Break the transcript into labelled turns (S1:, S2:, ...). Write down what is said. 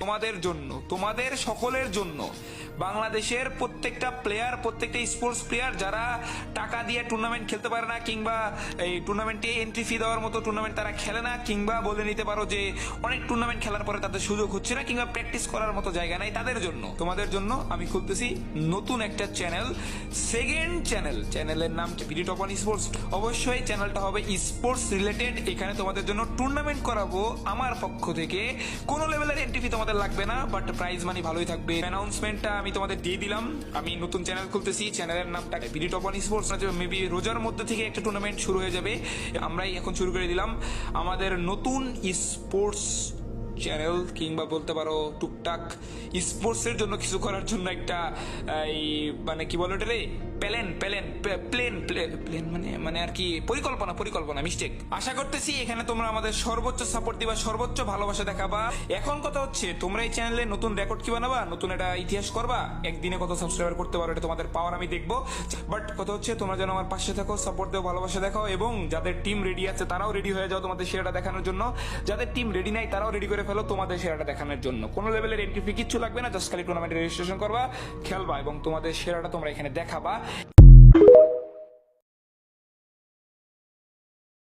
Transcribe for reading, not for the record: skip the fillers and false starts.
S1: তোমাদের জন্য, তোমাদের সকলের জন্য। বাংলাদেশের প্রত্যেকটা প্লেয়ার, প্রত্যেকটা স্পোর্টস প্লেয়ার যারা টাকা দিয়ে টুর্নামেন্ট খেলতে পারে না, কিংবা এই টুর্নামেন্টে এন্ট্রি ফি দেওয়ার মতো টুর্নামেন্ট তারা খেলে না, কিংবা বলে নিতে পারো যে অনেক টুর্নামেন্ট খেলার পরে তাদের সুযোগ হচ্ছে না, কিংবা প্র্যাকটিস করার মতো জায়গা নাই, তাদের জন্য, তোমাদের জন্য আমি খুলতেছি নতুন একটা চ্যানেল, সেকেন্ড চ্যানেল। চ্যানেলের নাম বিডি টপ ওয়ান স্পোর্টস। অবশ্যই চ্যানেলটা হবে স্পোর্টস রিলেটেড। এখানে তোমাদের জন্য টুর্নামেন্ট করাবো আমার পক্ষ থেকে। কোনো লেভেলের এন্ট্রি ফি তোমাদের লাগবে না, বাট প্রাইজ মানি ভালোই থাকবে। অ্যানাউন্সমেন্টটা আমি তোমাদের দিয়ে দিলাম। আমি নতুন চ্যানেল খুলতেছি, চ্যানেলের নামটা BD top one sports. Maybe রোজার মধ্যে থেকে একটা টুর্নামেন্ট শুরু হয়ে যাবে, আমরাই এখন শুরু করে দিলাম আমাদের নতুন স্পোর্টস চ্যানেল, কিংবা বলতে পারো টুকটাক স্পোর্টসের জন্য কিছু করার জন্য একটা এই মানে কি বলো এটা রে, প্লেন মানে আর কি পরিকল্পনা মিস্টেক। আশা করতেছি এখানে তোমরা আমাদের সর্বোচ্চ সাপোর্ট দিবা, সর্বোচ্চ ভালোবাসা দেখাবা। এখন কথা হচ্ছে তোমরা এই চ্যানেলে নতুন রেকর্ড কি বানাবা, নতুন একটা ইতিহাস করবা, একদিনে কত সাবস্ক্রাইবার করতে পারো এটা তোমাদের পাওয়ার আমি দেখবো। বাট কথা হচ্ছে তোমরা যেন আমার পাশে থাকো, সাপোর্ট দেও, ভালোবাসা দেখাও, এবং যাদের টিম রেডি আছে তারাও রেডি হয়ে যাও তোমাদের সেরাটা দেখানোর জন্য। যাদের টিম রেডি নাই তারাও রেডি করে ফেলো তোমাদের সেরাটা দেখানোর জন্য। কোনো লেভেলের এন্ট্রি ফি কিচ্ছু লাগবে না, জাস্ট খালি টুর্নামেন্টে রেজিস্ট্রেশন করবা, খেলবা এবং তোমাদের সেরাটা তোমরা এখানে দেখাবা।